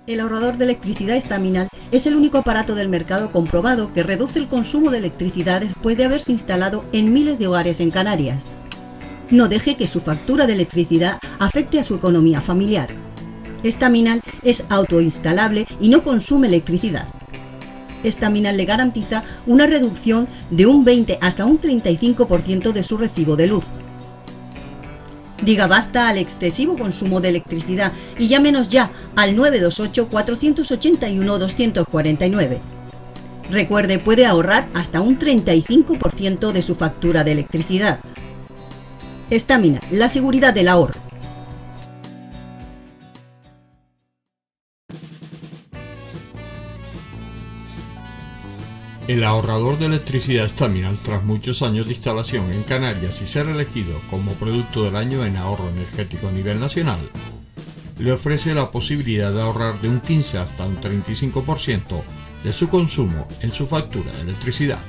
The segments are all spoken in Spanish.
El ahorrador de electricidad estaminal es el único aparato del mercado comprobado que reduce el consumo de electricidad después de haberse instalado en miles de hogares en Canarias. No deje que su factura de electricidad afecte a su economía familiar. Estaminal es autoinstalable y no consume electricidad. Estaminal le garantiza una reducción de un 20 hasta un 35% de su recibo de luz. Diga basta al excesivo consumo de electricidad y llámenos ya al 928-481-249. Recuerde, puede ahorrar hasta un 35% de su factura de electricidad. Estaminal, la seguridad del ahorro. El ahorrador de electricidad Estaminal, tras muchos años de instalación en Canarias y ser elegido como producto del año en ahorro energético a nivel nacional, le ofrece la posibilidad de ahorrar de un 15 hasta un 35% de su consumo en su factura de electricidad.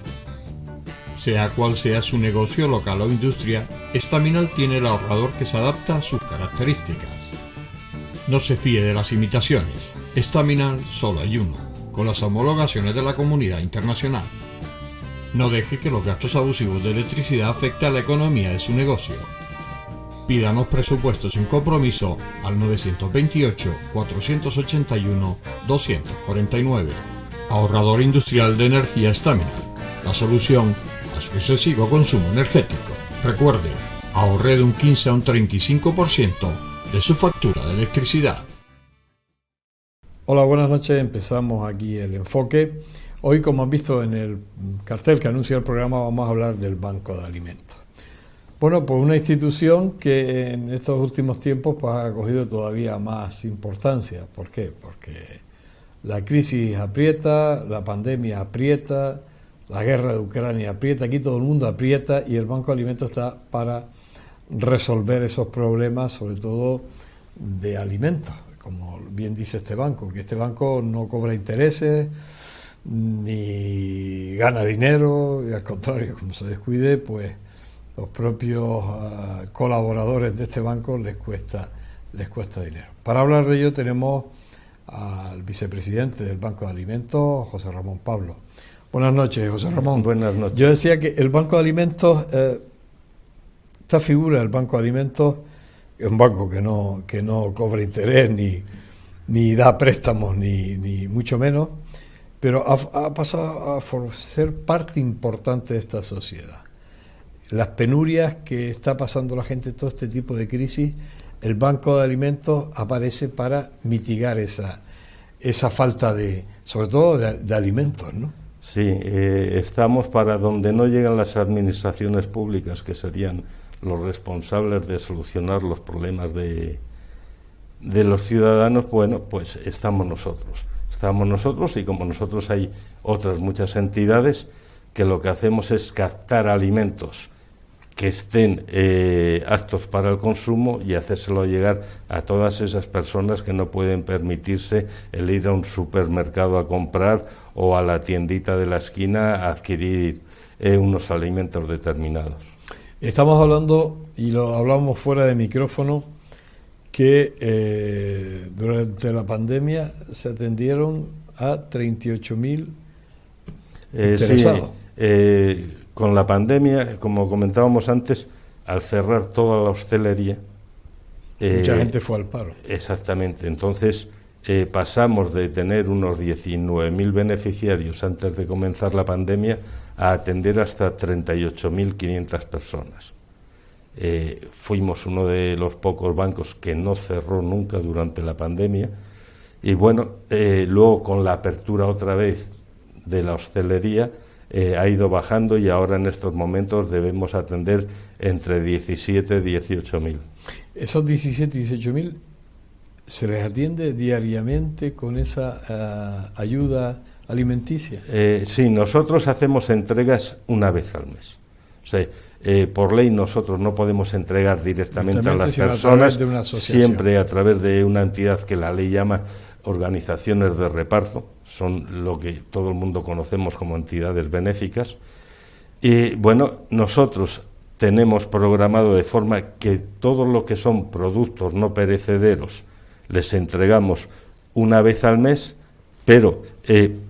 Sea cual sea su negocio local o industria, Estaminal tiene el ahorrador que se adapta a sus características. No se fíe de las imitaciones, Estaminal solo hay uno, con las homologaciones de la comunidad internacional. No deje que los gastos abusivos de electricidad afecten a la economía de su negocio. Pídanos presupuestos sin compromiso al 928-481-249. Ahorrador industrial de energía Estaminal, la solución a su excesivo consumo energético. Recuerde, ahorre de un 15 a un 35% de su factura de electricidad. Hola, buenas noches. Empezamos aquí el enfoque. Hoy, como han visto en el cartel que anuncia el programa, vamos a hablar del Banco de Alimentos. Bueno, pues una institución que en estos últimos tiempos pues, ha cogido todavía más importancia. ¿Por qué? Porque la crisis aprieta, la pandemia aprieta, la guerra de Ucrania aprieta, aquí todo el mundo aprieta y el Banco de Alimentos está para resolver esos problemas, sobre todo de alimentos. Como bien dice este banco, que este banco no cobra intereses ni gana dinero, y al contrario, como se descuide, pues los propios colaboradores de este banco les cuesta dinero. Para hablar de ello tenemos al vicepresidente del Banco de Alimentos, José Ramón Pablo. Buenas noches, José Ramón. Buenas noches. Yo decía que el Banco de Alimentos, esta figura del Banco de Alimentos, es un banco que no cobra interés ni da préstamos ni mucho menos, pero ha pasado a ser parte importante de esta sociedad. Las penurias que está pasando la gente, todo este tipo de crisis, el Banco de Alimentos aparece para mitigar esa falta sobre todo de alimentos, ¿no? Sí, estamos para donde no llegan las administraciones públicas, que serían los responsables de solucionar los problemas de los ciudadanos. Bueno, pues estamos nosotros y como nosotros hay otras muchas entidades que lo que hacemos es captar alimentos que estén aptos para el consumo y hacérselo llegar a todas esas personas que no pueden permitirse el ir a un supermercado a comprar o a la tiendita de la esquina a adquirir unos alimentos determinados. Estamos hablando, y lo hablamos fuera de micrófono, que durante la pandemia se atendieron a 38.000 interesados. Sí, con la pandemia, como comentábamos antes, al cerrar toda la hostelería... mucha gente fue al paro. Exactamente, entonces pasamos de tener unos 19.000 beneficiarios antes de comenzar la pandemia a atender hasta 38.500 personas. Fuimos uno de los pocos bancos que no cerró nunca durante la pandemia y bueno, luego con la apertura otra vez de la hostelería ha ido bajando y ahora en estos momentos debemos atender entre 17 y 18.000. Esos 17 y 18.000 se les atiende diariamente con esa ayuda alimenticia. Sí, nosotros hacemos entregas una vez al mes. O sea, por ley nosotros no podemos entregar directamente a las personas, siempre a través de una entidad que la ley llama organizaciones de reparto, son lo que todo el mundo conocemos como entidades benéficas. Y bueno, nosotros tenemos programado de forma que todo lo que son productos no perecederos les entregamos una vez al mes, pero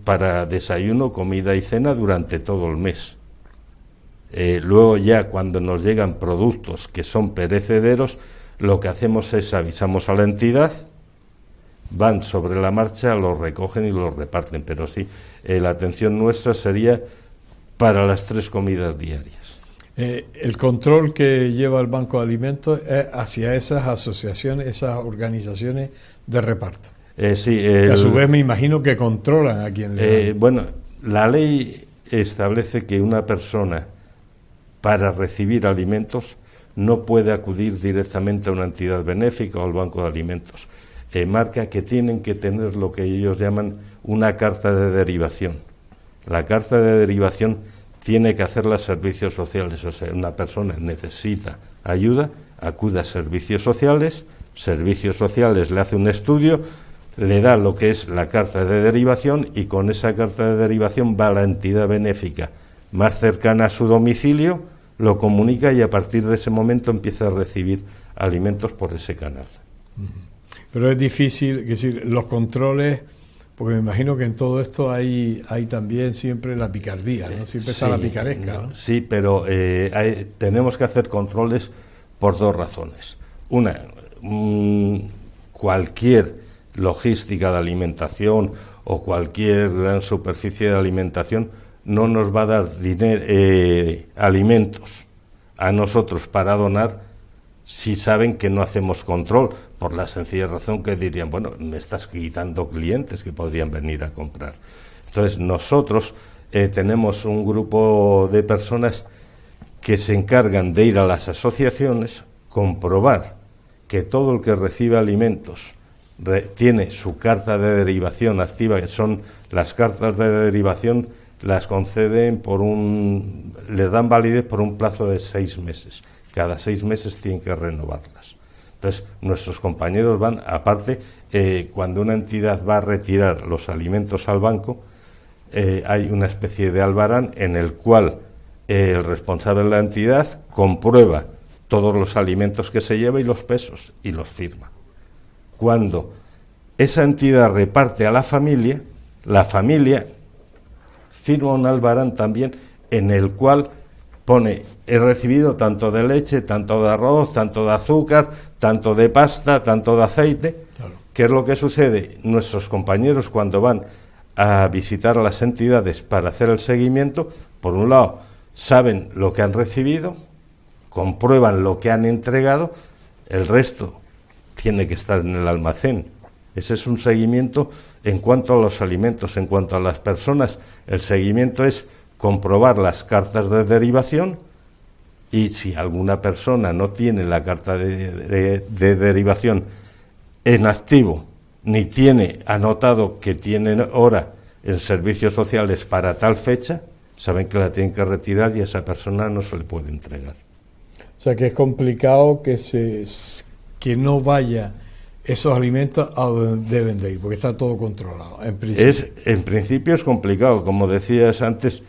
para desayuno, comida y cena durante todo el mes. Luego ya cuando nos llegan productos que son perecederos, lo que hacemos es avisamos a la entidad, van sobre la marcha, los recogen y los reparten, pero sí, la atención nuestra sería para las 3 comidas diarias. El control que lleva el Banco de Alimentos es hacia esas asociaciones, esas organizaciones de reparto. Sí, que a su vez me imagino que controlan a quien le dan. Bueno, la ley establece que una persona para recibir alimentos no puede acudir directamente a una entidad benéfica o al Banco de Alimentos. Marca que tienen que tener lo que ellos llaman una carta de derivación. La carta de derivación tiene que hacerla servicios sociales, o sea, una persona necesita ayuda, acude a servicios sociales le hace un estudio, le da lo que es la carta de derivación y con esa carta de derivación va a la entidad benéfica más cercana a su domicilio, lo comunica y a partir de ese momento empieza a recibir alimentos por ese canal. Pero es difícil, es decir, los controles, porque me imagino que en todo esto hay también siempre la picardía, ¿no? Siempre está la picaresca, ¿no? Sí, pero tenemos que hacer controles por 2 razones. Una, cualquier logística de alimentación o cualquier gran superficie de alimentación no nos va a dar dinero, alimentos a nosotros para donar si saben que no hacemos control, por la sencilla razón que dirían, bueno, me estás quitando clientes que podrían venir a comprar. Entonces nosotros tenemos un grupo de personas que se encargan de ir a las asociaciones, comprobar que todo el que recibe alimentos tiene su carta de derivación activa, que son las cartas de derivación, las conceden les dan validez por un plazo de 6 meses. Cada 6 meses tienen que renovarlas. Entonces, nuestros compañeros van, aparte, cuando una entidad va a retirar los alimentos al banco, hay una especie de albarán en el cual el responsable de la entidad comprueba todos los alimentos que se lleva y los pesos, y los firma. Cuando esa entidad reparte a la familia firma un albarán también en el cual pone, he recibido tanto de leche, tanto de arroz, tanto de azúcar, tanto de pasta, tanto de aceite. Claro. ¿Qué es lo que sucede? Nuestros compañeros cuando van a visitar a las entidades para hacer el seguimiento, por un lado, saben lo que han recibido, comprueban lo que han entregado, el resto tiene que estar en el almacén. Ese es un seguimiento en cuanto a los alimentos. En cuanto a las personas, el seguimiento es comprobar las cartas de derivación y si alguna persona no tiene la carta de derivación en activo ni tiene anotado que tiene hora en servicios sociales para tal fecha, saben que la tienen que retirar y a esa persona no se le puede entregar. O sea que es complicado que no vaya esos alimentos a donde deben de ir, porque está todo controlado, en principio. En principio es complicado, como decías antes,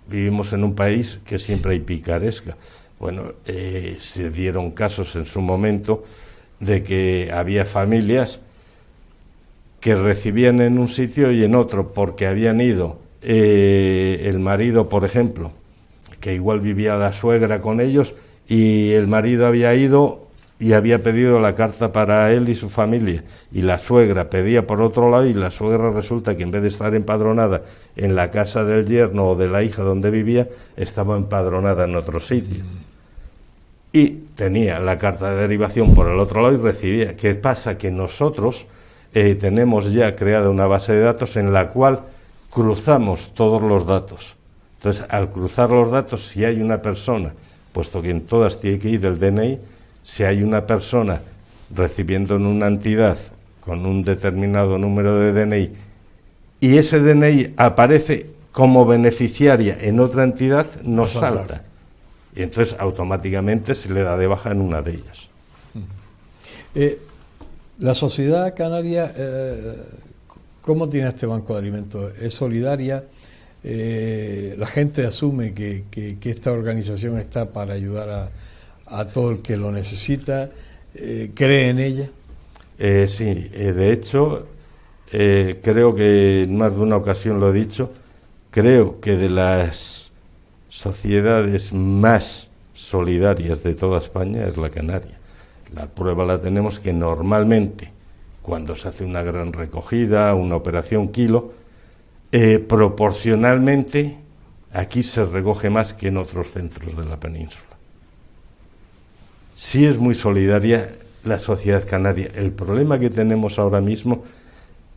vivimos en un país que siempre hay picaresca. Bueno, se dieron casos en su momento de que había familias que recibían en un sitio y en otro, porque habían ido el marido, por ejemplo, que igual vivía la suegra con ellos, y el marido había ido y había pedido la carta para él y su familia, y la suegra pedía por otro lado, y la suegra resulta que en vez de estar empadronada en la casa del yerno o de la hija donde vivía, estaba empadronada en otro sitio. Y tenía la carta de derivación por el otro lado y recibía. ¿Qué pasa? Que nosotros tenemos ya creada una base de datos en la cual cruzamos todos los datos. Entonces, al cruzar los datos, si hay una persona, puesto que en todas tiene que ir el DNI, si hay una persona recibiendo en una entidad con un determinado número de DNI y ese DNI aparece como beneficiaria en otra entidad, nos salta. Y entonces automáticamente se le da de baja en una de ellas. La sociedad canaria, ¿cómo tiene este Banco de Alimentos? ¿Es solidaria? ¿La gente asume que esta organización está para ayudar a todo el que lo necesita? ¿Cree en ella? Sí, de hecho, creo que en más de una ocasión lo he dicho, creo que de las sociedades más solidarias de toda España es la canaria. La prueba la tenemos que normalmente, cuando se hace una gran recogida, una operación kilo, proporcionalmente aquí se recoge más que en otros centros de la península. Sí es muy solidaria la sociedad canaria. El problema que tenemos ahora mismo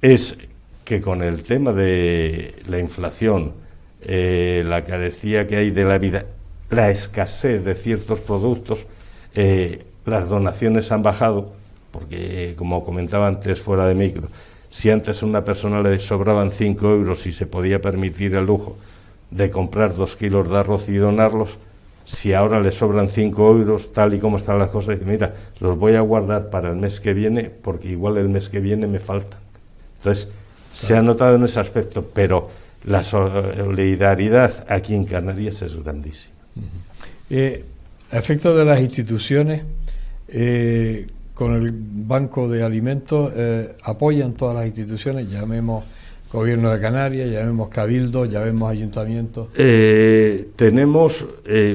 es que con el tema de la inflación, la carecía que hay de la vida, la escasez de ciertos productos, las donaciones han bajado, porque como comentaba antes fuera de micro, si antes a una persona le sobraban 5 euros y se podía permitir el lujo de comprar 2 kilos de arroz y donarlos, si ahora le sobran 5 euros, tal y como están las cosas, dice, mira, los voy a guardar para el mes que viene, porque igual el mes que viene me faltan. Entonces, se ha notado en ese aspecto, pero la solidaridad aquí en Canarias es grandísima. A efecto de las instituciones, con el Banco de Alimentos, apoyan todas las instituciones, llamemos Gobierno de Canarias, llamemos Cabildo, llamemos Ayuntamientos. Tenemos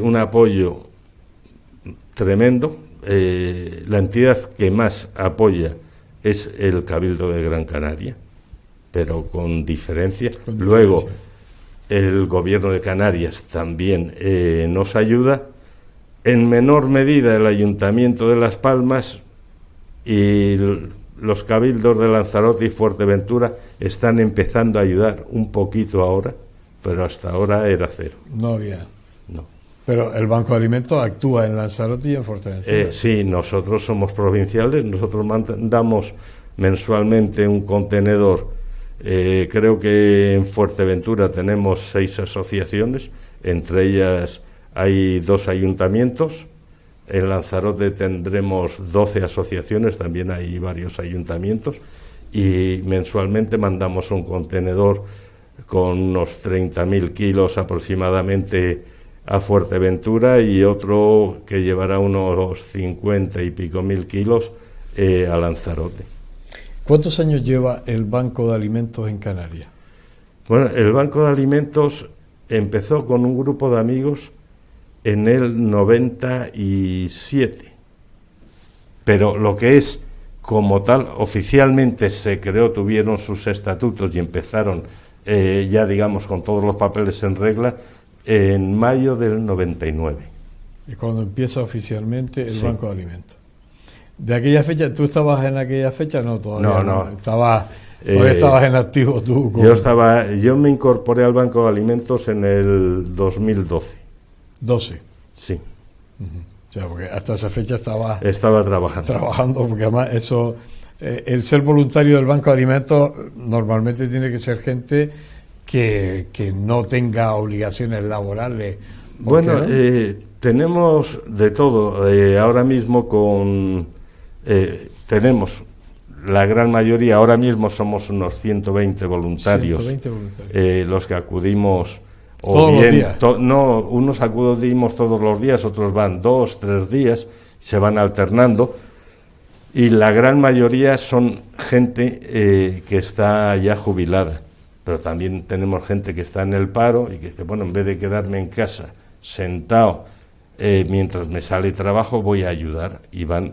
un apoyo tremendo. La entidad que más apoya es el Cabildo de Gran Canaria, pero con diferencia. Luego, el Gobierno de Canarias también nos ayuda. En menor medida el Ayuntamiento de Las Palmas y los cabildos de Lanzarote y Fuerteventura están empezando a ayudar un poquito ahora, pero hasta ahora era cero. No había. No. Pero el Banco de Alimentos actúa en Lanzarote y en Fuerteventura. Sí, nosotros somos provinciales, nosotros mandamos mensualmente un contenedor. Creo que en Fuerteventura tenemos 6 asociaciones, entre ellas hay 2 ayuntamientos. En Lanzarote tendremos 12 asociaciones, también hay varios ayuntamientos, y mensualmente mandamos un contenedor con unos 30.000 kilos aproximadamente a Fuerteventura y otro que llevará unos 50 y pico mil kilos a Lanzarote. ¿Cuántos años lleva el Banco de Alimentos en Canarias? Bueno, el Banco de Alimentos empezó con un grupo de amigos en el 97, pero lo que es como tal, oficialmente se creó, tuvieron sus estatutos y empezaron ya digamos con todos los papeles en regla en mayo del 99. Y cuando empieza oficialmente el Sí. Banco de Alimentos. ¿De aquella fecha, tú estabas en aquella fecha? No, todavía No. Todavía estabas en activo tú. Yo me incorporé al Banco de Alimentos en el 2012. 12. Sí. O sea, porque hasta esa fecha estaba trabajando, porque además eso, el ser voluntario del Banco de Alimentos normalmente tiene que ser gente que no tenga obligaciones laborales. Bueno, ¿no? tenemos de todo. Ahora mismo tenemos la gran mayoría, ahora mismo somos unos 120 voluntarios, 120 voluntarios. Los que acudimos. O ¿Todos bien, los días? No, unos acudimos todos los días, otros van 2, 3 días, se van alternando, y la gran mayoría son gente que está ya jubilada, pero también tenemos gente que está en el paro y que dice, bueno, en vez de quedarme en casa sentado mientras me sale trabajo, voy a ayudar, y van.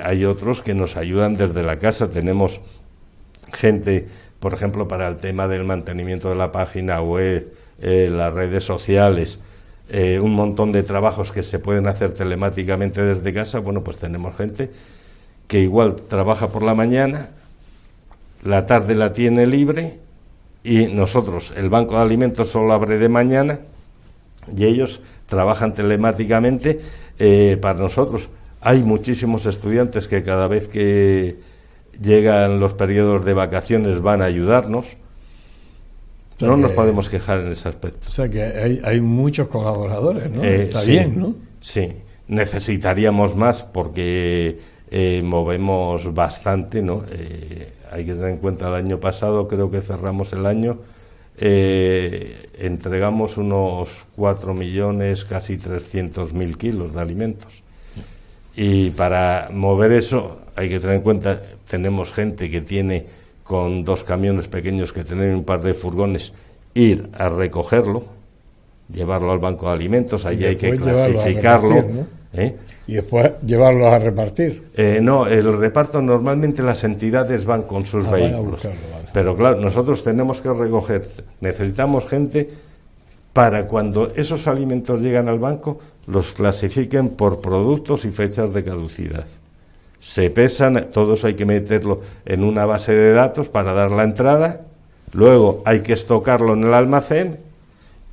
Hay otros que nos ayudan desde la casa, tenemos gente, por ejemplo, para el tema del mantenimiento de la página web, las redes sociales, un montón de trabajos que se pueden hacer telemáticamente desde casa. Bueno, pues tenemos gente que igual trabaja por la mañana, la tarde la tiene libre, y nosotros, el Banco de Alimentos solo abre de mañana y ellos trabajan telemáticamente para nosotros. Hay muchísimos estudiantes que cada vez que llegan los periodos de vacaciones van a ayudarnos. O sea, no nos podemos quejar en ese aspecto. O sea que hay muchos colaboradores, ¿no? Está sí, bien, ¿no? Sí, necesitaríamos más porque movemos bastante, ¿no? Hay que tener en cuenta, el año pasado, creo que cerramos el año, entregamos unos 4 millones, casi 300.000 kilos de alimentos. Y para mover eso hay que tener en cuenta, tenemos gente que tiene con 2 camiones pequeños que tienen un par de furgones, ir a recogerlo, llevarlo al banco de alimentos, allí hay que clasificarlo. Y después llevarlos a repartir. No, el reparto normalmente las entidades van con sus vehículos. Vale. Pero claro, nosotros tenemos que recoger, necesitamos gente para cuando esos alimentos llegan al banco, los clasifiquen por productos y fechas de caducidad. Se pesan, todos hay que meterlo en una base de datos para dar la entrada, luego hay que estocarlo en el almacén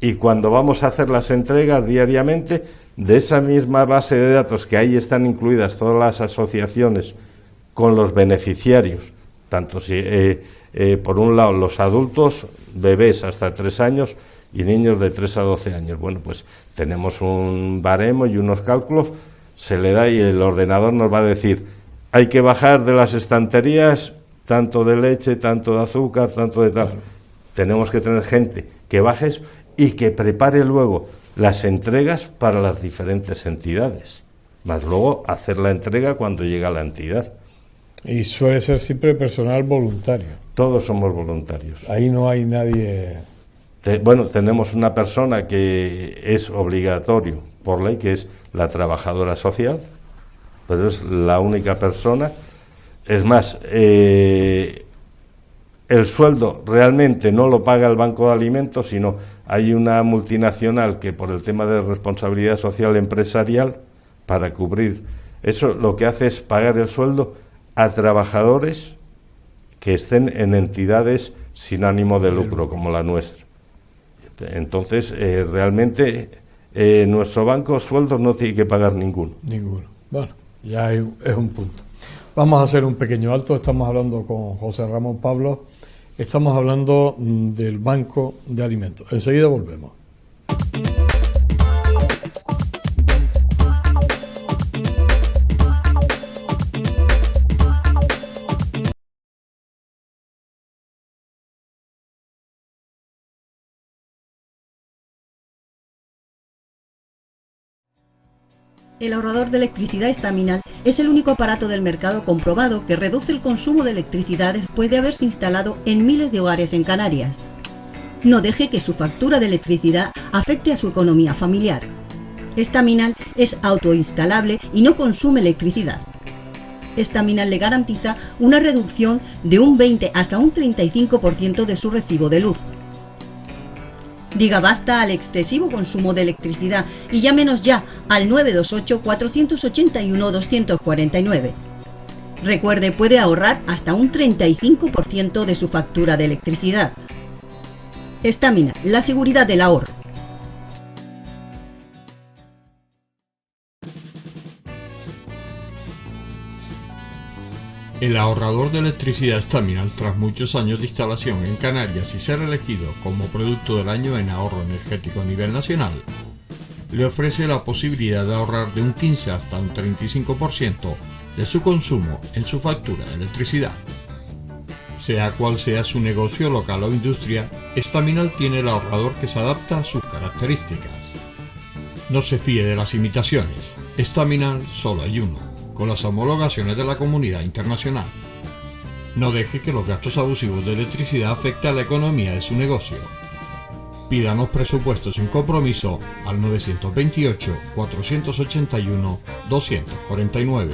y cuando vamos a hacer las entregas diariamente, de esa misma base de datos que ahí están incluidas todas las asociaciones con los beneficiarios, tanto si por un lado los adultos, bebés hasta 3 años y niños de 3 a 12 años. Bueno, pues tenemos un baremo y unos cálculos, se le da y el ordenador nos va a decir, hay que bajar de las estanterías tanto de leche, tanto de azúcar, tanto de tal. Claro. Tenemos que tener gente que baje eso y que prepare luego las entregas para las diferentes entidades, más luego hacer la entrega cuando llega la entidad. Y suele ser siempre personal voluntario. Todos somos voluntarios. Ahí no hay nadie... Bueno, tenemos una persona que es obligatorio por ley, que es la trabajadora social, pero es la única persona. Es más, el sueldo realmente no lo paga el Banco de Alimentos, sino hay una multinacional que por el tema de responsabilidad social empresarial, para cubrir eso, lo que hace es pagar el sueldo a trabajadores que estén en entidades sin ánimo de lucro, como la nuestra. Entonces, realmente, nuestro banco sueldos no tiene que pagar ninguno. Ninguno. Bueno, ya es un punto. Vamos a hacer un pequeño alto. Estamos hablando con José Ramón Pablos. Estamos hablando del Banco de Alimentos. Enseguida volvemos. El ahorrador de electricidad estaminal es el único aparato del mercado comprobado que reduce el consumo de electricidad después de haberse instalado en miles de hogares en Canarias. No deje que su factura de electricidad afecte a su economía familiar. Estaminal es autoinstalable y no consume electricidad. Estaminal le garantiza una reducción de un 20 hasta un 35% de su recibo de luz. Diga basta al excesivo consumo de electricidad y llámenos ya al 928-481-249. Recuerde, puede ahorrar hasta un 35% de su factura de electricidad. Estaminal, la seguridad del ahorro. El ahorrador de electricidad Estaminal, tras muchos años de instalación en Canarias y ser elegido como producto del año en ahorro energético a nivel nacional, le ofrece la posibilidad de ahorrar de un 15 hasta un 35% de su consumo en su factura de electricidad. Sea cual sea su negocio local o industria, Estaminal tiene el ahorrador que se adapta a sus características. No se fíe de las imitaciones, Estaminal solo hay uno, con las homologaciones de la comunidad internacional. No deje que los gastos abusivos de electricidad afecten a la economía de su negocio. Pídanos presupuestos sin compromiso al 928-481-249.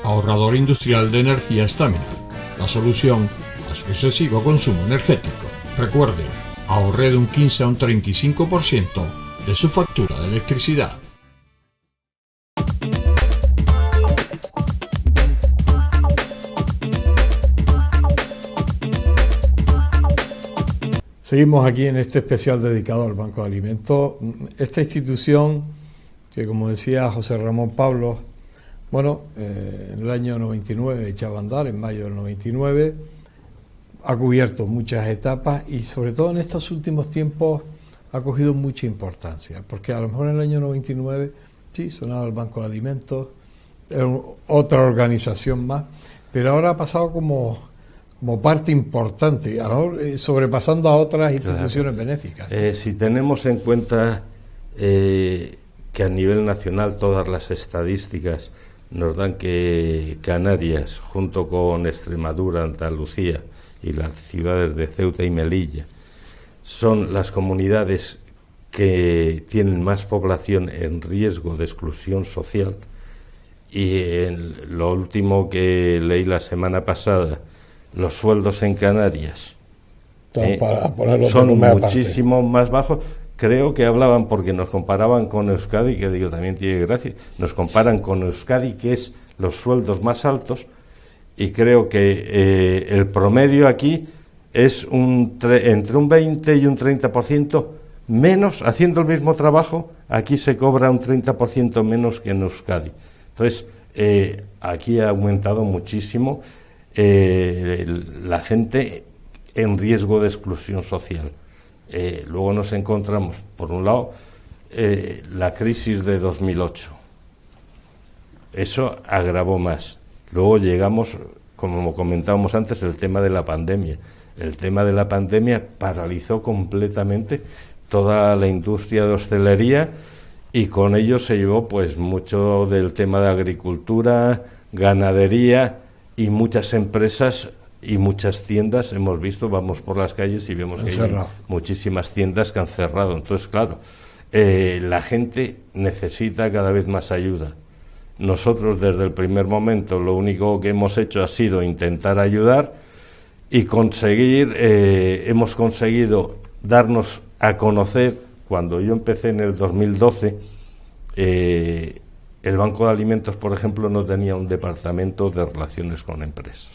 Ahorrador industrial de energía Estaminal, la solución a su excesivo consumo energético. Recuerde, ahorre de un 15 a un 35% de su factura de electricidad. Seguimos aquí en este especial dedicado al Banco de Alimentos. Esta institución, que como decía José Ramón Pablos, bueno, en el año 99 echaba a andar, en mayo del 99, ha cubierto muchas etapas y sobre todo en estos últimos tiempos ha cogido mucha importancia, porque a lo mejor en el año 99 sí sonaba el Banco de Alimentos, era otra organización más, pero ahora ha pasado como parte importante, sobrepasando a otras instituciones benéficas. Si tenemos en cuenta que a nivel nacional todas las estadísticas nos dan que Canarias, junto con Extremadura, Andalucía y las ciudades de Ceuta y Melilla, son las comunidades que tienen más población en riesgo de exclusión social. Y lo último que leí la semana pasada, los sueldos en Canarias son muchísimo más bajos. Creo que hablaban, porque nos comparaban con Euskadi, que digo, también tiene gracia, nos comparan con Euskadi, que es los sueldos más altos, y creo que el promedio aquí es entre un 20 y un 30% menos, haciendo el mismo trabajo, aquí se cobra un 30% menos que en Euskadi. Entonces, aquí ha aumentado muchísimo la gente en riesgo de exclusión social. Luego nos encontramos, por un lado, la crisis de 2008. Eso agravó más. Luego llegamos, como comentábamos antes, el tema de la pandemia. El tema de la pandemia paralizó completamente toda la industria de hostelería, y con ello se llevó pues mucho del tema de agricultura, ganadería, y muchas empresas y muchas tiendas. Hemos visto, vamos por las calles y vemos que hay muchísimas tiendas que han cerrado. Entonces, claro, la gente necesita cada vez más ayuda. Nosotros desde el primer momento lo único que hemos hecho ha sido intentar ayudar y hemos conseguido darnos a conocer. Cuando yo empecé en el 2012, el Banco de Alimentos, por ejemplo, no tenía un departamento de relaciones con empresas.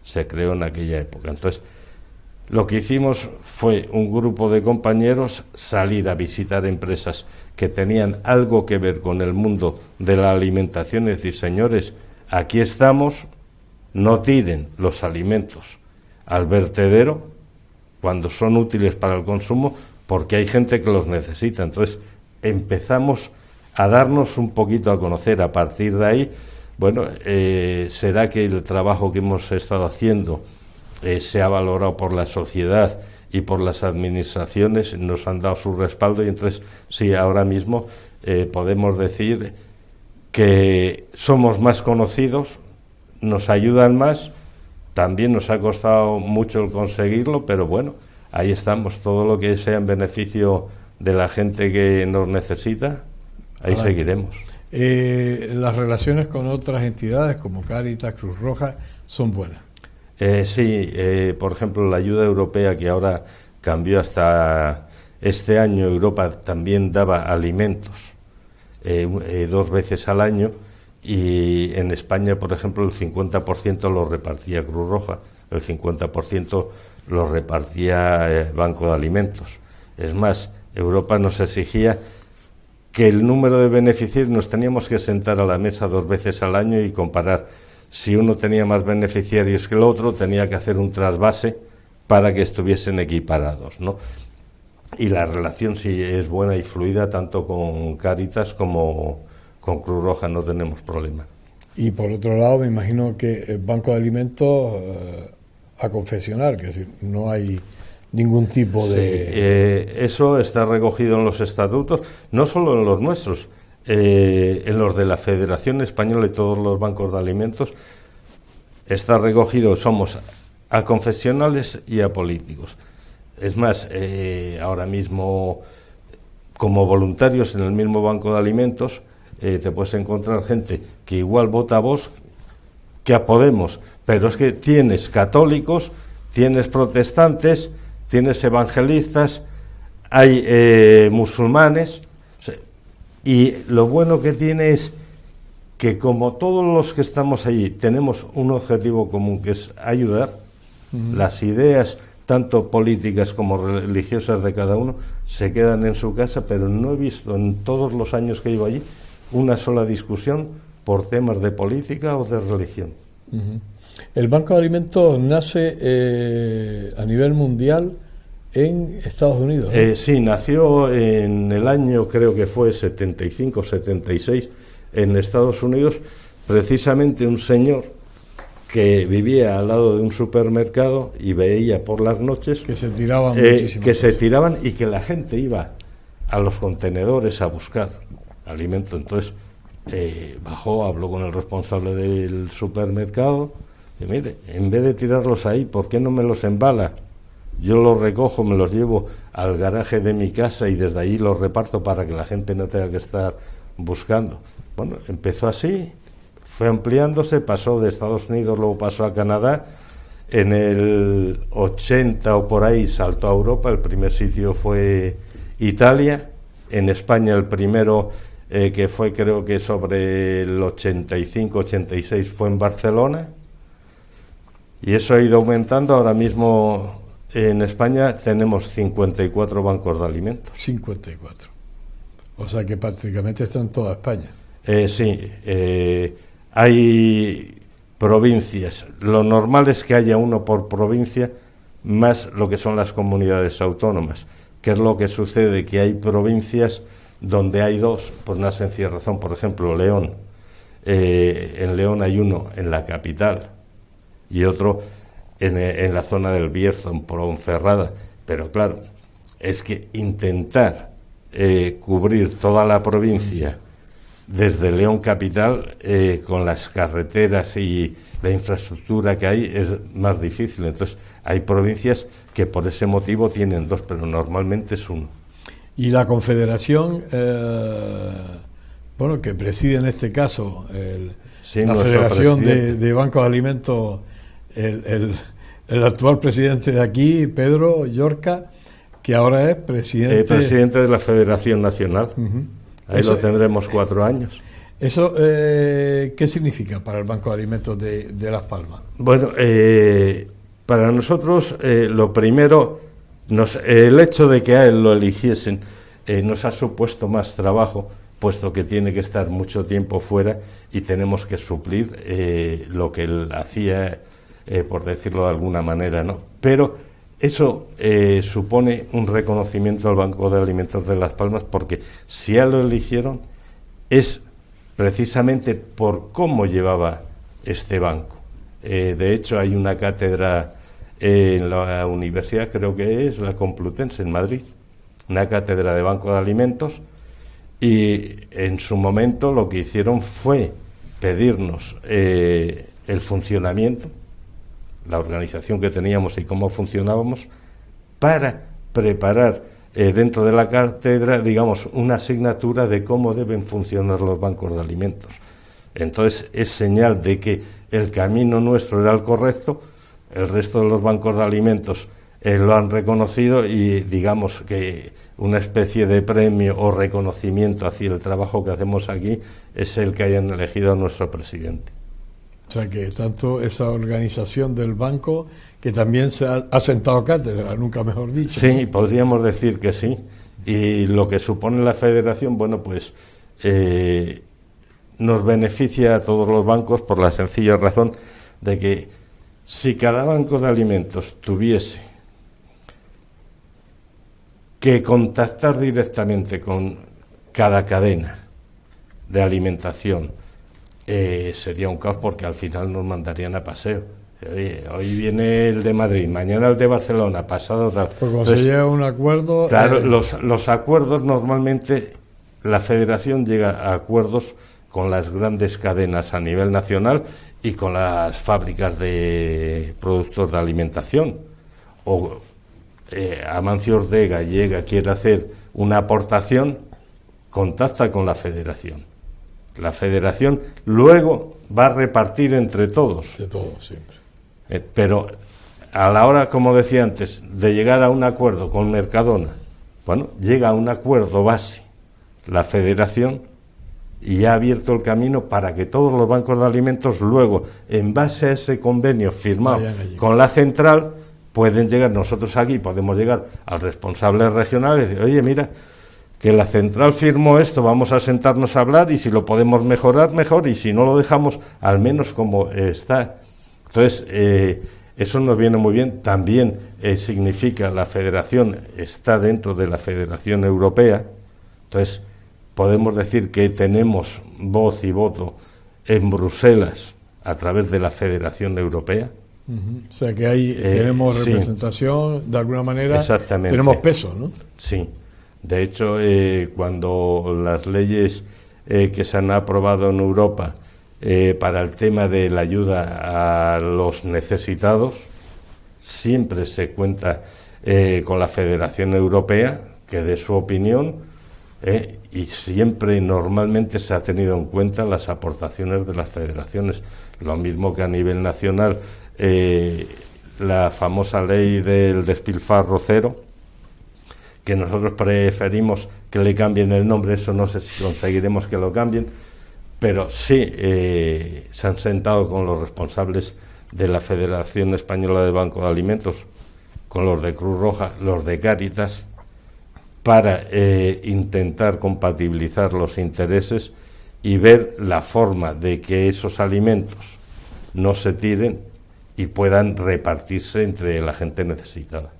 Se creó en aquella época. Entonces, lo que hicimos fue un grupo de compañeros salir a visitar empresas que tenían algo que ver con el mundo de la alimentación, y decir, señores, aquí estamos, no tiren los alimentos al vertedero cuando son útiles para el consumo, porque hay gente que los necesita. Entonces empezamos a darnos un poquito a conocer. A partir de ahí, bueno, será que el trabajo que hemos estado haciendo se ha valorado por la sociedad y por las administraciones, nos han dado su respaldo, y entonces sí, ahora mismo podemos decir que somos más conocidos, nos ayudan más. También nos ha costado mucho el conseguirlo, pero bueno, ahí estamos. Todo lo que sea en beneficio de la gente que nos necesita, ahí seguiremos. Las relaciones con otras entidades como Cáritas, Cruz Roja, son buenas. Sí, por ejemplo, la ayuda europea, que ahora cambió hasta este año. Europa también daba alimentos 2 veces al año, y en España, por ejemplo, el 50% lo repartía Cruz Roja, el 50% lo repartía Banco de Alimentos. Es más, Europa nos exigía que el número de beneficiarios, nos teníamos que sentar a la mesa 2 veces al año y comparar. Si uno tenía más beneficiarios que el otro, tenía que hacer un trasvase para que estuviesen equiparados, ¿no? Y la relación sí es buena y fluida, tanto con Cáritas como con Cruz Roja, no tenemos problema. Y por otro lado, me imagino que el Banco de Alimentos a confesionar, que es decir, no hay ningún tipo de... Sí, eso está recogido en los estatutos, no solo en los nuestros, en los de la Federación Española y todos los bancos de alimentos está recogido. Somos a confesionales y a políticos. Es más, ahora mismo, como voluntarios en el mismo banco de alimentos, te puedes encontrar gente que igual vota a Vox que a Podemos, pero es que tienes católicos, tienes protestantes, tienes evangelistas, hay musulmanes, y lo bueno que tiene es que, como todos los que estamos allí tenemos un objetivo común, que es ayudar, las ideas tanto políticas como religiosas de cada uno se quedan en su casa, pero no he visto en todos los años que llevo allí una sola discusión por temas de política o de religión. El Banco de Alimentos nace a nivel mundial en Estados Unidos, ¿no? Sí, nació en el año, creo que fue 75, 76, en Estados Unidos. Precisamente un señor que vivía al lado de un supermercado y veía por las noches que se tiraban muchísimo, que se tiraban, y que la gente iba a los contenedores a buscar alimento. Entonces bajó, habló con el responsable del supermercado y mire, en vez de tirarlos ahí, ¿por qué no me los embala? Yo los recojo, me los llevo al garaje de mi casa y desde ahí los reparto para que la gente no tenga que estar buscando. Bueno, empezó así, fue ampliándose, pasó de Estados Unidos, luego pasó a Canadá. En el 80 o por ahí saltó a Europa, el primer sitio fue Italia. En España el primero, que fue creo que sobre el 85-86, fue en Barcelona. Y eso ha ido aumentando. Ahora mismo en España tenemos 54 bancos de alimentos. 54. O sea que prácticamente está en toda España. Sí, hay provincias. Lo normal es que haya uno por provincia, más lo que son las comunidades autónomas. ¿Qué es lo que sucede? Que hay provincias donde hay dos, por una sencilla razón. Por ejemplo, León. En León hay uno en la capital y otro en la zona del Bierzo, en Ponferrada. Pero claro, es que intentar cubrir toda la provincia desde León capital, con las carreteras y la infraestructura que hay, es más difícil. Entonces, hay provincias que por ese motivo tienen dos, pero normalmente es uno. Y la Confederación, bueno, que preside en este caso la Federación de Bancos de Alimentos, el actual presidente de aquí, Pedro Llorca, que ahora es presidente de la Federación Nacional. Uh-huh. Ahí lo tendremos 4 años. ¿Eso qué significa para el Banco de Alimentos de Las Palmas? Bueno, para nosotros lo primero, el hecho de que a él lo eligiesen nos ha supuesto más trabajo, puesto que tiene que estar mucho tiempo fuera y tenemos que suplir lo que él hacía, por decirlo de alguna manera, ¿no? Pero eso supone un reconocimiento al Banco de Alimentos de Las Palmas, porque si ya lo eligieron es precisamente por cómo llevaba este banco. De hecho, hay una cátedra en la universidad, creo que es la Complutense en Madrid, una cátedra de Banco de Alimentos, y en su momento lo que hicieron fue pedirnos el funcionamiento, la organización que teníamos y cómo funcionábamos, para preparar dentro de la cátedra, digamos, una asignatura de cómo deben funcionar los bancos de alimentos. Entonces, es señal de que el camino nuestro era el correcto, el resto de los bancos de alimentos lo han reconocido y, digamos, que una especie de premio o reconocimiento hacia el trabajo que hacemos aquí es el que hayan elegido a nuestro presidente. O sea que tanto esa organización del banco, que también se ha sentado cátedra, nunca mejor dicho. Sí, ¿no? Podríamos decir que sí. Y lo que supone la federación, bueno, pues nos beneficia a todos los bancos por la sencilla razón de que si cada banco de alimentos tuviese que contactar directamente con cada cadena de alimentación, sería un caos, porque al final nos mandarían a paseo. Oye, hoy viene el de Madrid, mañana el de Barcelona, pasado tal. Pues cuando se llega a un acuerdo... Claro, los acuerdos normalmente, la federación llega a acuerdos con las grandes cadenas a nivel nacional y con las fábricas de productos de alimentación. O Amancio Ortega quiere hacer una aportación, contacta con la federación. La federación luego va a repartir entre todos. De todos, siempre. Pero a la hora, como decía antes, de llegar a un acuerdo con Mercadona, bueno, llega a un acuerdo base la federación y ha abierto el camino para que todos los bancos de alimentos luego, en base a ese convenio firmado con la central, pueden llegar. Nosotros aquí podemos llegar al responsable regional y decir, oye, mira, que la central firmó esto, vamos a sentarnos a hablar y si lo podemos mejorar, mejor, y si no lo dejamos al menos como está. Entonces, eso nos viene muy bien. También significa la federación está dentro de la Federación Europea, entonces podemos decir que tenemos voz y voto en Bruselas a través de la Federación Europea. Uh-huh. O sea que ahí tenemos representación, sí, de alguna manera. Exactamente. Tenemos peso, ¿no? Sí. De hecho, cuando las leyes que se han aprobado en Europa para el tema de la ayuda a los necesitados, siempre se cuenta con la Federación Europea, que dé su opinión, y siempre normalmente se ha tenido en cuenta las aportaciones de las federaciones, lo mismo que a nivel nacional la famosa ley del despilfarro cero, que nosotros preferimos que le cambien el nombre, eso no sé si conseguiremos que lo cambien, pero sí se han sentado con los responsables de la Federación Española de Banco de Alimentos, con los de Cruz Roja, los de Cáritas, para intentar compatibilizar los intereses y ver la forma de que esos alimentos no se tiren y puedan repartirse entre la gente necesitada.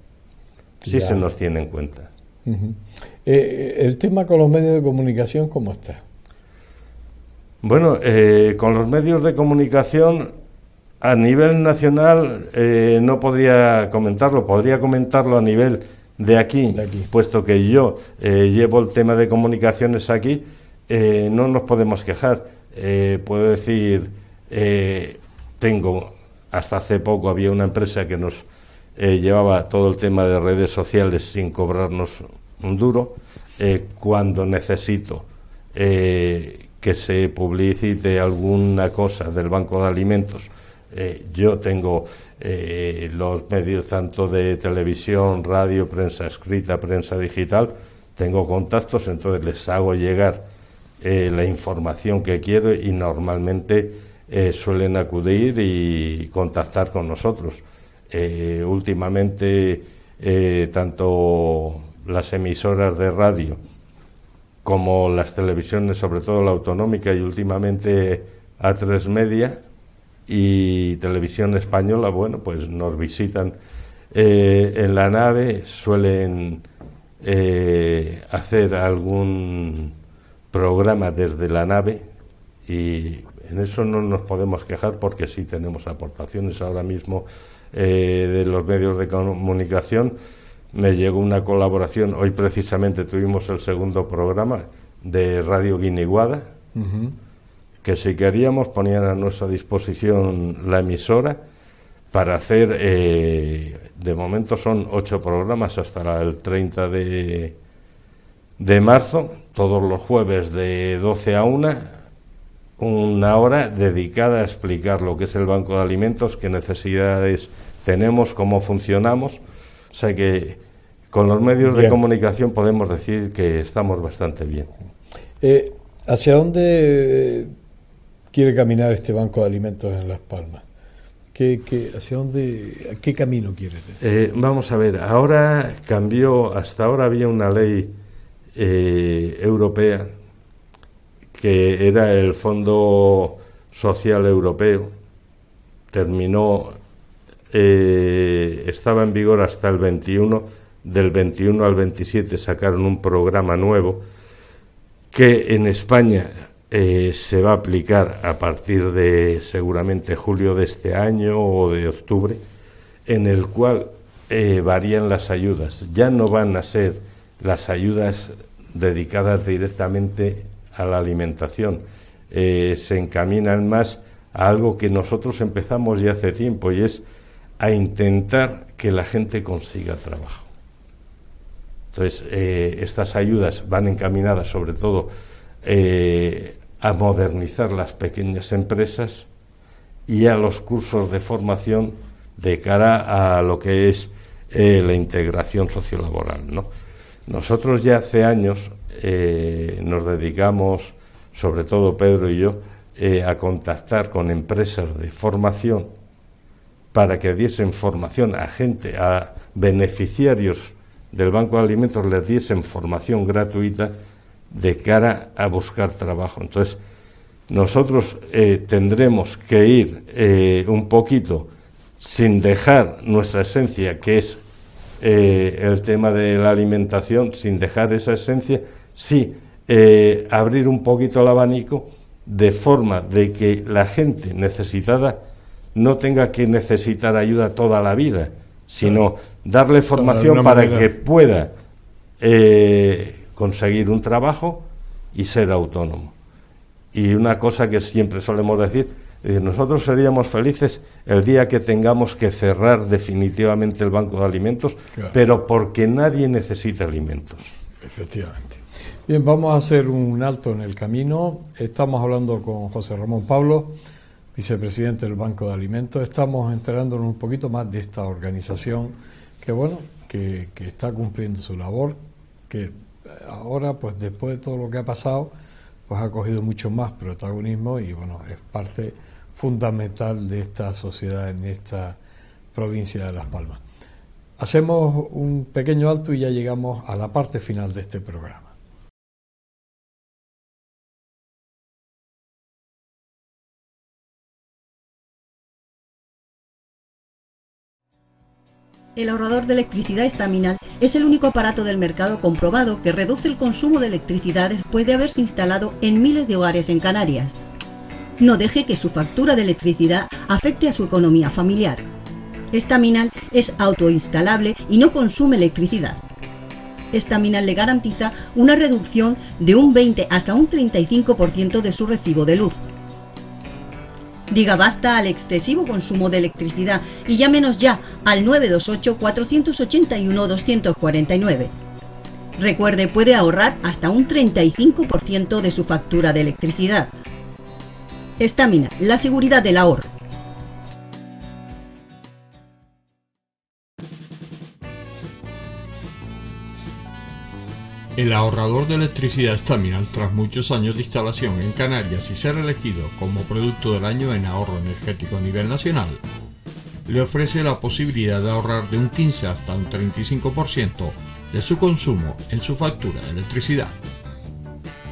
Sí, se nos tiene en cuenta. Uh-huh. El tema con los medios de comunicación, ¿cómo está? Bueno, con los medios de comunicación a nivel nacional no podría comentarlo, podría comentarlo a nivel de aquí, puesto que yo llevo el tema de comunicaciones aquí, no nos podemos quejar. Puedo decir, hasta hace poco había una empresa que nos llevaba todo el tema de redes sociales sin cobrarnos un duro. Cuando necesito que se publicite alguna cosa del Banco de Alimentos, yo tengo los medios tanto de televisión, radio, prensa escrita, prensa digital, tengo contactos, entonces les hago llegar la información que quiero y normalmente suelen acudir y contactar con nosotros. Últimamente tanto las emisoras de radio como las televisiones, sobre todo la autonómica y últimamente A3 Media y Televisión Española, bueno, pues nos visitan en la nave, suelen hacer algún programa desde la nave y en eso no nos podemos quejar porque sí tenemos aportaciones ahora mismo de los medios de comunicación. Me llegó una colaboración, hoy precisamente tuvimos el segundo programa de Radio Guiniguada, que si queríamos ponían a nuestra disposición la emisora para hacer, de momento son 8 programas hasta el 30 de marzo, todos los jueves de 12 a 1 hora dedicada a explicar lo que es el Banco de Alimentos, qué necesidades tenemos, cómo funcionamos. O sea que con los medios de comunicación podemos decir que estamos bastante bien. ¿Hacia dónde quiere caminar este Banco de Alimentos en Las Palmas? ¿Hacia dónde, a qué camino quiere? Vamos a ver, ahora cambió, hasta ahora había una ley europea que era el Fondo Social Europeo, terminó, estaba en vigor hasta el 21, del 21 al 27 sacaron un programa nuevo que en España se va a aplicar a partir de seguramente julio de este año o de octubre, en el cual varían las ayudas. Ya no van a ser las ayudas dedicadas directamente a la alimentación, se encaminan más a algo que nosotros empezamos ya hace tiempo, y es a intentar que la gente consiga trabajo. Entonces, estas ayudas van encaminadas sobre todo a modernizar las pequeñas empresas y a los cursos de formación de cara a lo que es la integración sociolaboral, ¿no? Nosotros ya hace años nos dedicamos, sobre todo Pedro y yo, a contactar con empresas de formación para que diesen formación a gente, a beneficiarios del Banco de Alimentos, les diesen formación gratuita de cara a buscar trabajo. Entonces, nosotros tendremos que ir un poquito sin dejar nuestra esencia, que es el tema de la alimentación, sin dejar esa esencia, sí abrir un poquito el abanico de forma de que la gente necesitada no tenga que necesitar ayuda toda la vida, sino darle formación para que pueda conseguir un trabajo y ser autónomo. Y una cosa que siempre solemos decir, nosotros seríamos felices el día que tengamos que cerrar definitivamente el Banco de Alimentos, claro, pero porque nadie necesita alimentos. Efectivamente. Bien, vamos a hacer un alto en el camino. Estamos hablando con José Ramón Pablos, vicepresidente del Banco de Alimentos. Estamos enterándonos un poquito más de esta organización que está cumpliendo su labor, que ahora, pues después de todo lo que ha pasado, pues ha cogido mucho más protagonismo y es parte fundamental de esta sociedad en esta provincia de Las Palmas. Hacemos un pequeño alto y ya llegamos a la parte final de este programa. El ahorrador de electricidad estaminal es el único aparato del mercado comprobado que reduce el consumo de electricidad después de haberse instalado en miles de hogares en Canarias. No deje que su factura de electricidad afecte a su economía familiar. Estaminal es autoinstalable y no consume electricidad. Estaminal le garantiza una reducción de un 20 hasta un 35% de su recibo de luz. Diga basta al excesivo consumo de electricidad y llámenos ya al 928-481-249. Recuerde, puede ahorrar hasta un 35% de su factura de electricidad. Estaminal, la seguridad del ahorro. El ahorrador de electricidad Estaminal, tras muchos años de instalación en Canarias y ser elegido como producto del año en ahorro energético a nivel nacional, le ofrece la posibilidad de ahorrar de un 15 hasta un 35% de su consumo en su factura de electricidad.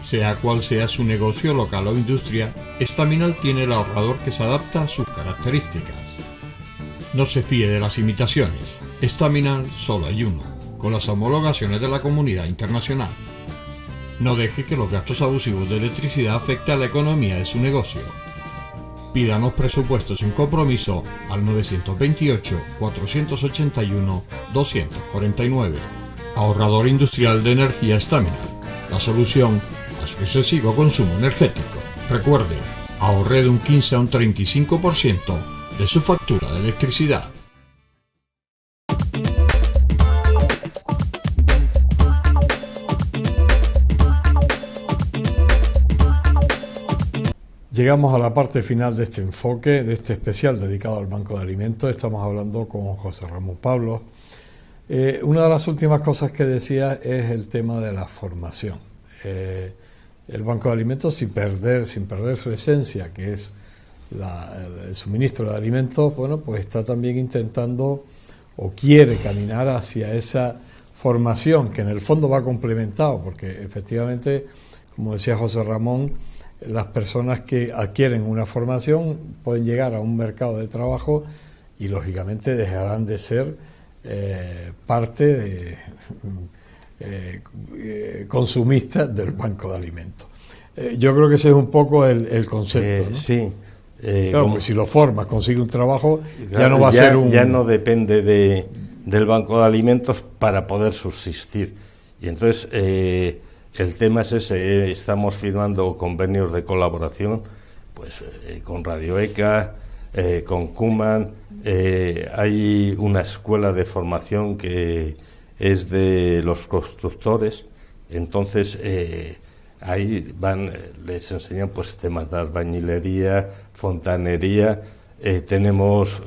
Sea cual sea su negocio local o industria, Estaminal tiene el ahorrador que se adapta a sus características. No se fíe de las imitaciones, Estaminal solo hay uno, con las homologaciones de la comunidad internacional. No deje que los gastos abusivos de electricidad afecten a la economía de su negocio. Pídanos presupuestos sin compromiso al 928-481-249. Ahorrador industrial de energía Estaminal, la solución a su excesivo consumo energético. Recuerde, ahorre de un 15 a un 35% de su factura de electricidad. Llegamos a la parte final de este enfoque, de este especial dedicado al Banco de Alimentos. Estamos hablando con José Ramón Pablos. Una de las últimas cosas que decía es el tema de la formación. El Banco de Alimentos, sin perder su esencia, que es el suministro de alimentos, pues está también intentando o quiere caminar hacia esa formación, que en el fondo va complementado, porque efectivamente, como decía José Ramón, las personas que adquieren una formación pueden llegar a un mercado de trabajo y lógicamente dejarán de ser parte consumista del Banco de Alimentos. Yo creo que ese es un poco el concepto, ¿no? Sí. Claro, porque si lo formas, consigue un trabajo, claro, ya no va a ser un... Ya no depende del Banco de Alimentos para poder subsistir. Y entonces... el tema es ese, estamos firmando convenios de colaboración pues con Radio ECA, con Cuman, hay una escuela de formación que es de los constructores, entonces ahí les enseñan pues temas de albañilería, fontanería, tenemos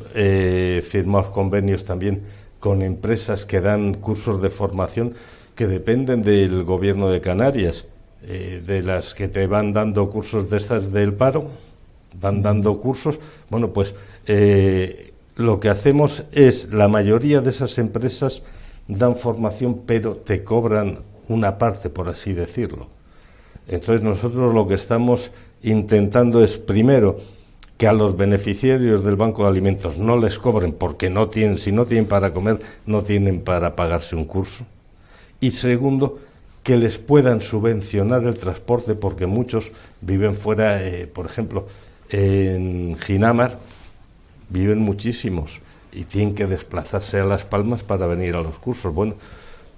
firmados convenios también con empresas que dan cursos de formación que dependen del gobierno de Canarias, de las que te van dando cursos de estas del paro, van dando cursos. Bueno, pues lo que hacemos es, la mayoría de esas empresas dan formación, pero te cobran una parte, por así decirlo. Entonces nosotros lo que estamos intentando es, primero, que a los beneficiarios del Banco de Alimentos no les cobren, porque si no tienen para comer, no tienen para pagarse un curso. Y segundo, que les puedan subvencionar el transporte, porque muchos viven fuera, por ejemplo, en Ginamar viven muchísimos y tienen que desplazarse a Las Palmas para venir a los cursos. Bueno,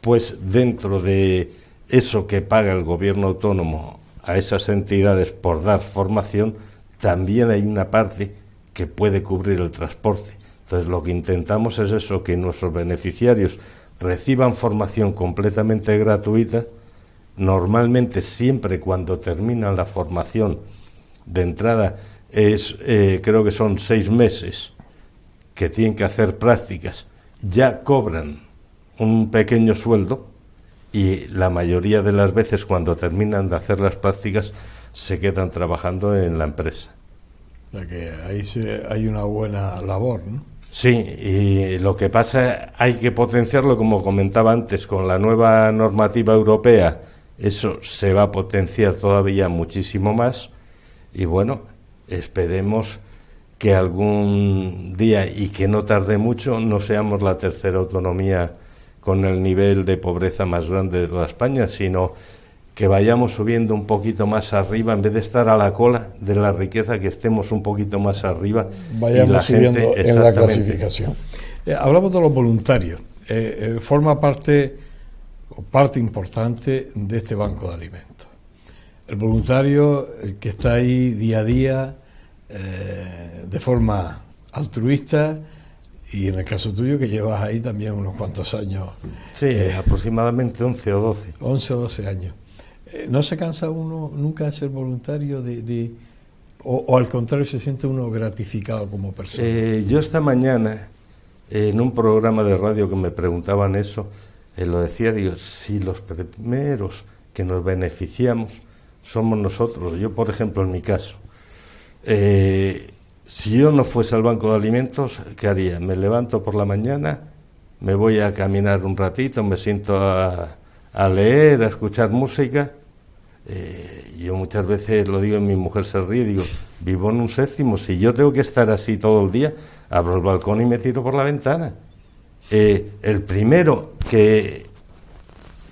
pues dentro de eso que paga el gobierno autónomo a esas entidades por dar formación, también hay una parte que puede cubrir el transporte. Entonces lo que intentamos es eso, que nuestros beneficiarios reciban formación completamente gratuita, normalmente siempre cuando terminan la formación de entrada, creo que son 6 meses que tienen que hacer prácticas, ya cobran un pequeño sueldo y la mayoría de las veces cuando terminan de hacer las prácticas se quedan trabajando en la empresa. O sea que ahí hay una buena labor, ¿no? Sí, y lo que pasa hay que potenciarlo, como comentaba antes, con la nueva normativa europea, eso se va a potenciar todavía muchísimo más y bueno, esperemos que algún día y que no tarde mucho no seamos la tercera autonomía con el nivel de pobreza más grande de toda España, sino que vayamos subiendo un poquito más arriba, en vez de estar a la cola de la riqueza, que estemos un poquito más arriba. Vayamos y la subiendo gente, en la clasificación. Hablamos de los voluntarios. Forma parte importante de este banco de alimentos. El voluntario, el que está ahí día a día, de forma altruista, y en el caso tuyo que llevas ahí también unos cuantos años. Sí, aproximadamente 11 o 12. 11 o 12 años. ¿No se cansa uno nunca de ser voluntario o al contrario se siente uno gratificado como persona? Yo esta mañana, en un programa de radio que me preguntaban eso, lo decía, digo, si los primeros que nos beneficiamos somos nosotros. Yo, por ejemplo, en mi caso, si yo no fuese al banco de alimentos, ¿qué haría? Me levanto por la mañana, me voy a caminar un ratito, me siento a leer, a escuchar música. Yo muchas veces lo digo y mi mujer se ríe, digo, vivo en un séptimo, si yo tengo que estar así todo el día, abro el balcón y me tiro por la ventana. El primero que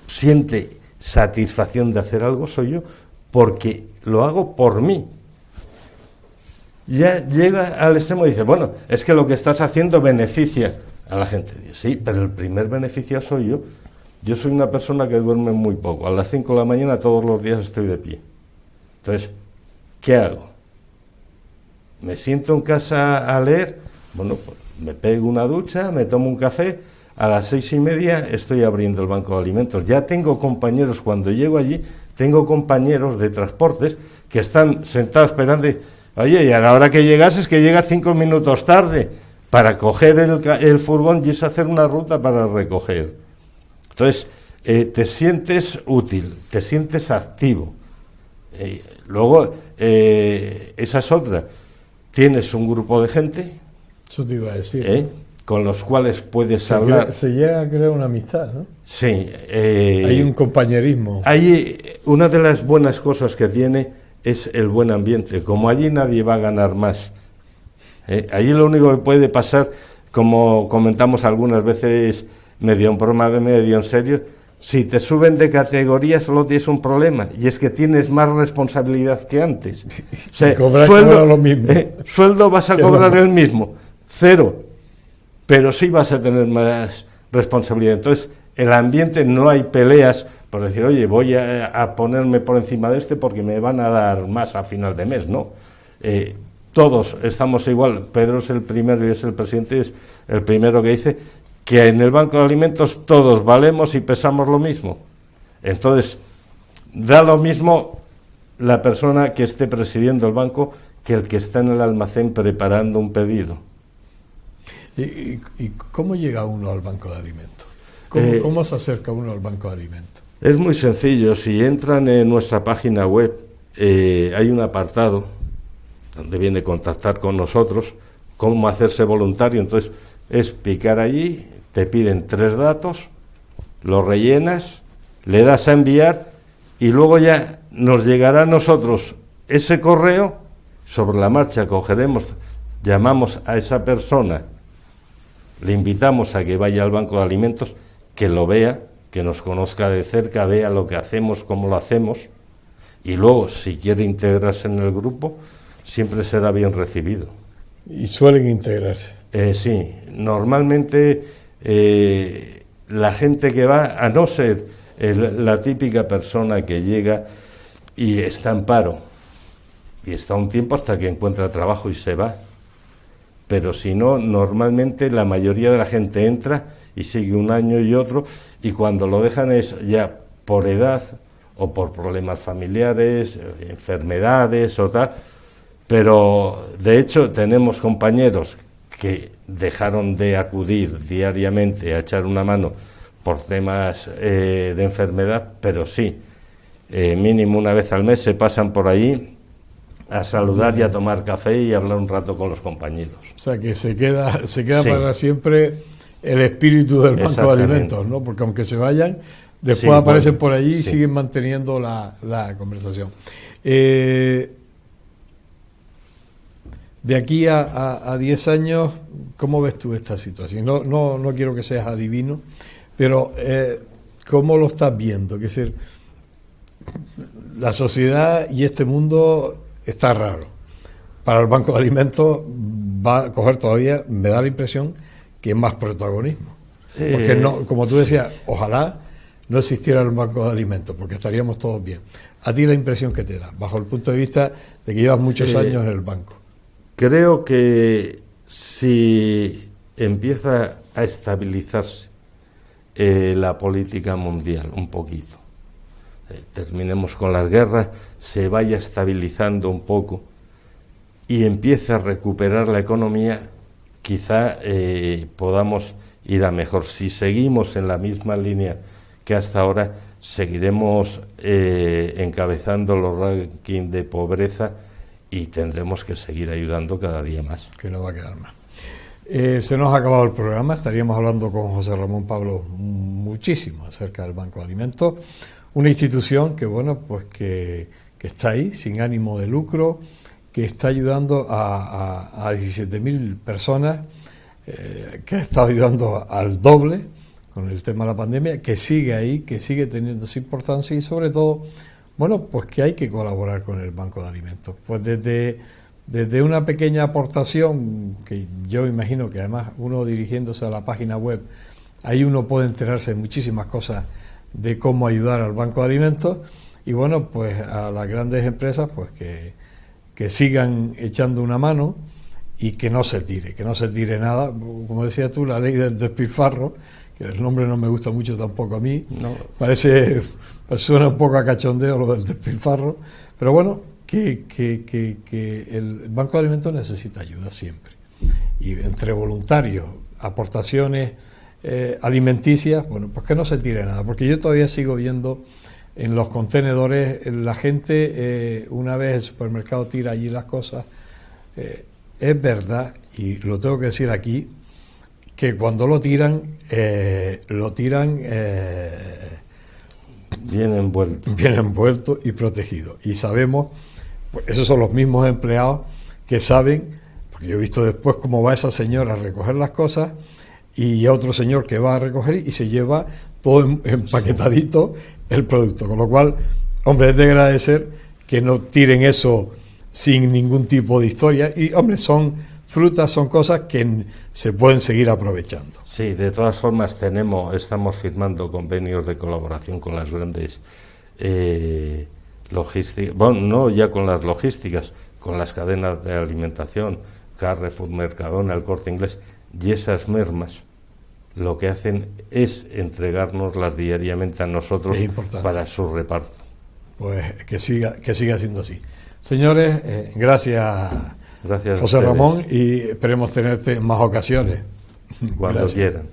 siente satisfacción de hacer algo soy yo, porque lo hago por mí. Ya llega al extremo y dice, bueno, es que lo que estás haciendo beneficia a la gente. Digo, sí, pero el primer beneficiado soy yo. Yo soy una persona que duerme muy poco. A las 5 de la mañana todos los días estoy de pie. Entonces, ¿qué hago? ¿Me siento en casa a leer? Bueno, pues me pego una ducha, me tomo un café. A las 6:30 estoy abriendo el banco de alimentos. Ya tengo compañeros, cuando llego allí, tengo compañeros de transportes que están sentados esperando. Oye, y a la hora que llegas es que llegas 5 minutos tarde para coger el furgón y es hacer una ruta para recoger. Entonces, te sientes útil, te sientes activo. Luego, esa es otra. Tienes un grupo de gente. Eso te iba a decir. Con los cuales puedes hablar. Se llega a crear una amistad, ¿no? Sí. Hay un compañerismo. Una de las buenas cosas que tiene es el buen ambiente. Como allí nadie va a ganar más. Allí lo único que puede pasar, como comentamos algunas veces, medio en broma, medio en serio, si te suben de categoría solo tienes un problema, y es que tienes más responsabilidad que antes. O sea, sueldo vas a cobrar el mismo, 0, pero sí vas a tener más responsabilidad. Entonces, el ambiente, no hay peleas por decir, oye, voy a ponerme por encima de este porque me van a dar más a final de mes, no. Todos estamos igual. Pedro es el primero y es el presidente, es el primero que dice que en el banco de alimentos todos valemos y pesamos lo mismo. Entonces, da lo mismo la persona que esté presidiendo el banco que el que está en el almacén preparando un pedido. ¿Y cómo llega uno al banco de alimentos? ¿Cómo se acerca uno al banco de alimentos? Es muy sencillo. Si entran en nuestra página web, hay un apartado donde viene contactar con nosotros, cómo hacerse voluntario. Entonces, es picar allí, te piden 3 datos, lo rellenas, le das a enviar y luego ya nos llegará a nosotros ese correo. Sobre la marcha cogeremos, llamamos a esa persona, le invitamos a que vaya al banco de alimentos, que lo vea, que nos conozca de cerca, vea lo que hacemos, cómo lo hacemos, y luego, si quiere integrarse en el grupo, siempre será bien recibido. ¿Y suelen integrarse? Sí, normalmente la gente que va, a no ser la típica persona que llega y está en paro, y está un tiempo hasta que encuentra trabajo y se va. Pero si no, normalmente la mayoría de la gente entra y sigue un año y otro, y cuando lo dejan es ya por edad o por problemas familiares, enfermedades o tal. Pero de hecho tenemos compañeros que dejaron de acudir diariamente a echar una mano por temas de enfermedad, pero sí, mínimo una vez al mes se pasan por ahí a saludar y a tomar café y a hablar un rato con los compañeros. O sea que se queda sí. Para siempre el espíritu del Banco de Alimentos, ¿no? Porque aunque se vayan, después aparecen por allí y siguen manteniendo la conversación. De aquí a 10 años, ¿cómo ves tú esta situación? No quiero que seas adivino, pero ¿cómo lo estás viendo? Es decir, la sociedad y este mundo está raro. Para el Banco de Alimentos va a coger todavía, me da la impresión, que más protagonismo. Porque no, como tú decías, ojalá no existiera el Banco de Alimentos, porque estaríamos todos bien. ¿A ti la impresión que te da, bajo el punto de vista de que llevas muchos años en el banco? Creo que si empieza a estabilizarse la política mundial un poquito, terminemos con las guerras, se vaya estabilizando un poco y empiece a recuperar la economía, quizá podamos ir a mejor. Si seguimos en la misma línea que hasta ahora, seguiremos encabezando los rankings de pobreza y tendremos que seguir ayudando cada día más. Que no va a quedar más. Se nos ha acabado el programa, estaríamos hablando con José Ramón Pablo muchísimo acerca del Banco de Alimentos, una institución que, bueno, pues que está ahí, sin ánimo de lucro, que está ayudando a 17.000 personas, que ha estado ayudando al doble con el tema de la pandemia, que sigue ahí, que sigue teniendo esa importancia y sobre todo, bueno, pues que hay que colaborar con el Banco de Alimentos. Pues desde una pequeña aportación, que yo imagino que además uno dirigiéndose a la página web, ahí uno puede enterarse de muchísimas cosas de cómo ayudar al Banco de Alimentos y bueno, pues a las grandes empresas pues que sigan echando una mano y que no se tire nada, como decías tú, la ley del despilfarro, que el nombre no me gusta mucho tampoco a mí, no. Suena un poco a cachondeo lo del despilfarro, pero bueno, que el Banco de Alimentos necesita ayuda siempre, y entre voluntarios, aportaciones alimenticias, bueno, pues que no se tire nada, porque yo todavía sigo viendo en los contenedores la gente, una vez el supermercado tira allí las cosas, es verdad, y lo tengo que decir aquí, que cuando lo tiran bien envuelto y protegido, y sabemos, pues esos son los mismos empleados que saben, porque yo he visto después cómo va esa señora a recoger las cosas y otro señor que va a recoger y se lleva todo empaquetadito el producto, con lo cual, hombre, es de agradecer que no tiren eso sin ningún tipo de historia y, hombre, son frutas, son cosas que se pueden seguir aprovechando. Sí, de todas formas estamos firmando convenios de colaboración con las grandes logísticas, bueno, no ya con las logísticas, con las cadenas de alimentación, Carrefour, Mercadona, El Corte Inglés, y esas mermas lo que hacen es entregárnoslas diariamente a nosotros para su reparto. Pues que siga siendo así. Señores, gracias José Ramón, y esperemos tenerte en más ocasiones. Cuando quieran.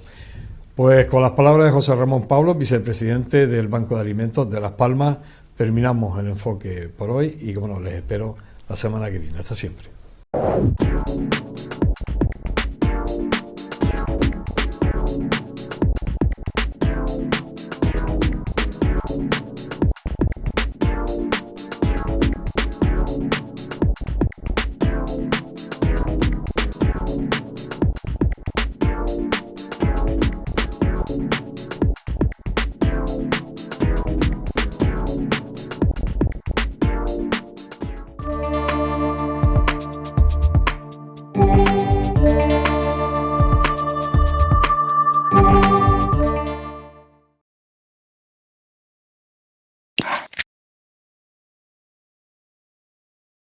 Pues con las palabras de José Ramón Pablo, vicepresidente del Banco de Alimentos de Las Palmas, terminamos el enfoque por hoy y, como no, les espero la semana que viene. Hasta siempre.